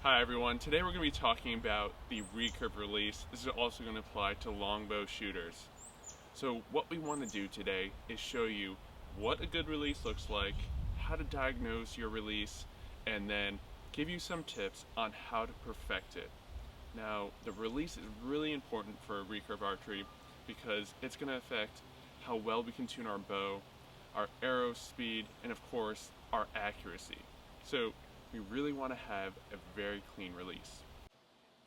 Hi everyone, today we're going to be talking about the recurve release. This is also going to apply to longbow shooters. So what we want to do today is show you what a good release looks like, how to diagnose your release, and then give you some tips on how to perfect it. Now, the release is really important for recurve archery because it's going to affect how well we can tune our bow, our arrow speed, and of course, our accuracy. So we really want to have a very clean release.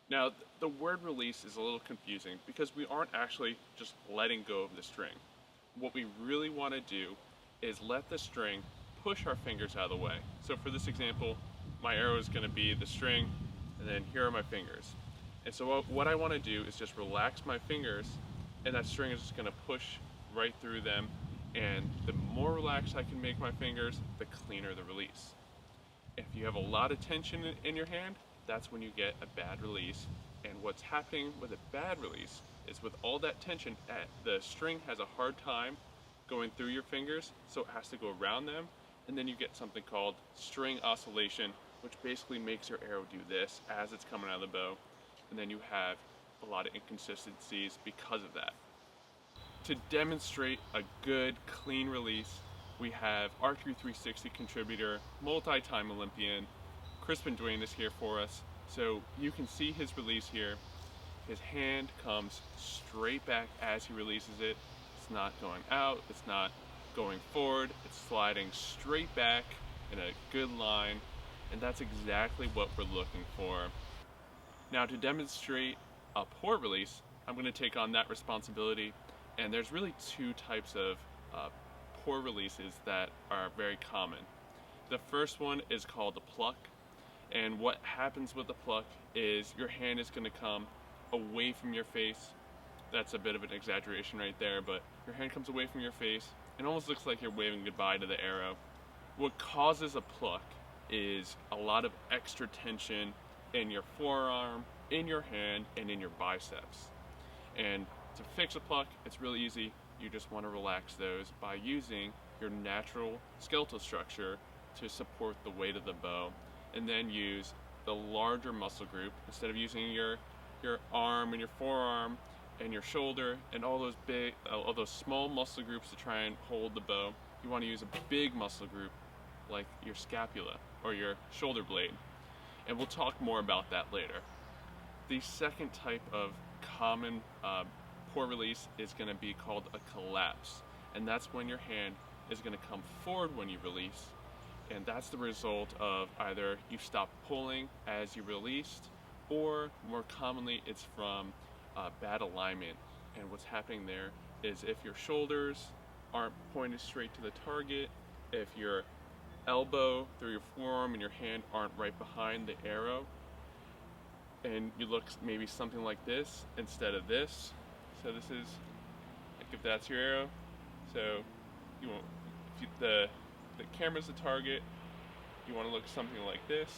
Now, the word release is a little confusing because we aren't actually just letting go of the string. What we really want to do is let the string push our fingers out of the way. So for this example, my arrow is going to be the string, and then here are my fingers. And so what I want to do is just relax my fingers, and that string is just going to push right through them. And the more relaxed I can make my fingers, the cleaner the release. If you have a lot of tension in your hand, that's when you get a bad release. And what's happening with a bad release is with all that tension, the string has a hard time going through your fingers, so it has to go around them, and then you get something called string oscillation, which basically makes your arrow do this as it's coming out of the bow, and then you have a lot of inconsistencies because of that. To demonstrate a good, clean release, we have Archery 360 contributor, multi-time Olympian, Crispin Duane is here for us. So you can see his release here. His hand comes straight back as he releases it. It's not going out, it's not going forward, it's sliding straight back in a good line, and that's exactly what we're looking for. Now, to demonstrate a poor release, I'm going to take on that responsibility, and there's really two types of poor releases that are very common. The first one is called the pluck, and what happens with the pluck is your hand is going to come away from your face. That's a bit of an exaggeration right there, but your hand comes away from your face and almost looks like you're waving goodbye to the arrow. What causes a pluck is a lot of extra tension in your forearm, in your hand, and in your biceps. And to fix a pluck, it's really easy. You just want to relax those by using your natural skeletal structure to support the weight of the bow, and then use the larger muscle group instead of using your arm and your forearm and your shoulder and all those small muscle groups to try and hold the bow. You want to use a big muscle group like your scapula or your shoulder blade, and we'll talk more about that later. The second type of common poor release is going to be called a collapse, and that's when your hand is going to come forward when you release, and that's the result of either you stop pulling as you released, or more commonly it's from bad alignment. And what's happening there is if your shoulders aren't pointed straight to the target, if your elbow through your forearm and your hand aren't right behind the arrow, and you look maybe something like this instead of this. So this is, like, if that's your arrow, so you want, the camera's the target, you want to look something like this.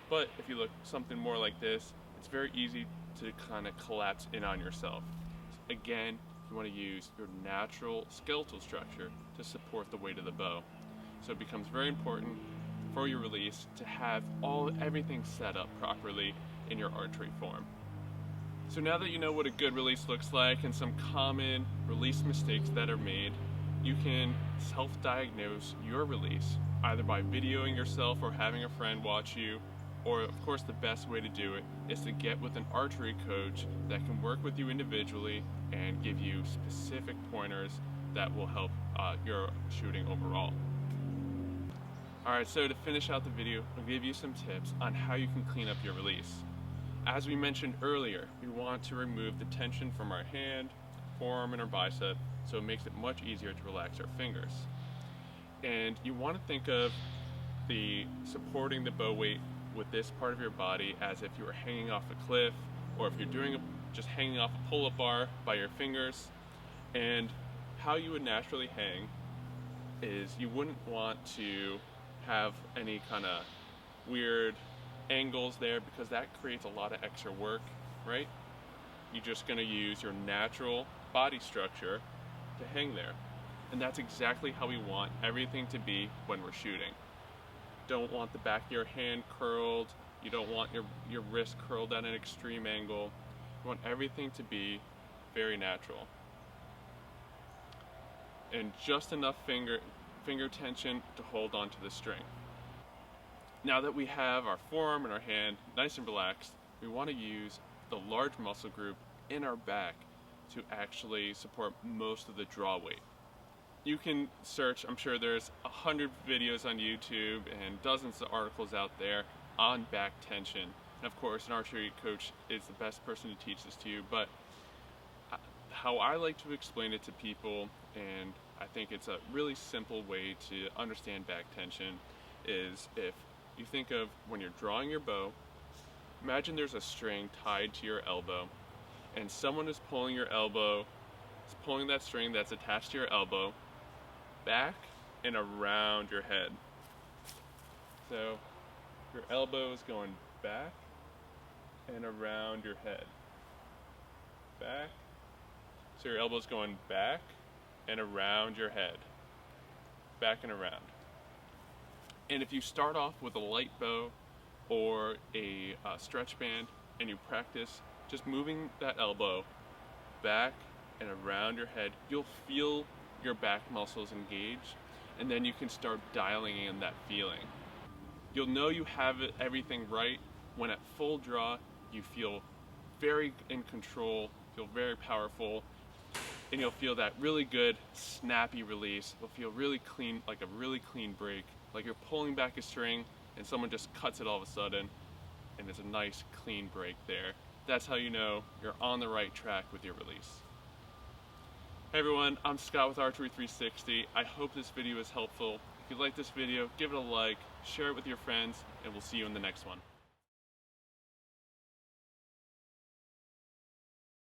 But if you look something more like this, it's very easy to kind of collapse in on yourself. So again, you want to use your natural skeletal structure to support the weight of the bow. So it becomes very important for your release to have everything set up properly in your archery form. So now that you know what a good release looks like and some common release mistakes that are made, you can self-diagnose your release either by videoing yourself or having a friend watch you, or of course the best way to do it is to get with an archery coach that can work with you individually and give you specific pointers that will help your shooting overall. Alright, so to finish out the video, I'll give you some tips on how you can clean up your release. As we mentioned earlier, we want to remove the tension from our hand, forearm, and our bicep, so it makes it much easier to relax our fingers. And you want to think of supporting the bow weight with this part of your body as if you were hanging off a cliff, or if you're just hanging off a pull-up bar by your fingers. And how you would naturally hang is you wouldn't want to have any kind of weird angles there because that creates a lot of extra work, right? You're just going to use your natural body structure to hang there. And that's exactly how we want everything to be when we're shooting. Don't want the back of your hand curled You don't want your wrist curled at an extreme angle. You want everything to be very natural. And just enough finger tension to hold onto the string. Now that we have our forearm and our hand nice and relaxed, we want to use the large muscle group in our back to actually support most of the draw weight. You can search, I'm sure there's 100 videos on YouTube and dozens of articles out there on back tension. And of course, an archery coach is the best person to teach this to you, but how I like to explain it to people, and I think it's a really simple way to understand back tension, is if you think of when you're drawing your bow, imagine there's a string tied to your elbow, and someone is pulling your elbow, is pulling that string that's attached to your elbow back and around your head. So your elbow is going back and around your head. Back. So your elbow's going back and around your head. Back and around. And if you start off with a light bow or a stretch band and you practice just moving that elbow back and around your head, you'll feel your back muscles engage, and then you can start dialing in that feeling. You'll know you have everything right when at full draw you feel very in control, feel very powerful, and you'll feel that really good snappy release. You'll feel really clean, like a really clean break, like you're pulling back a string and someone just cuts it all of a sudden, and there's a nice clean break there. That's how you know you're on the right track with your release. Hey everyone, I'm Scott with Archery 360. I hope this video is helpful. If you like this video, give it a like, share it with your friends, and we'll see you in the next one.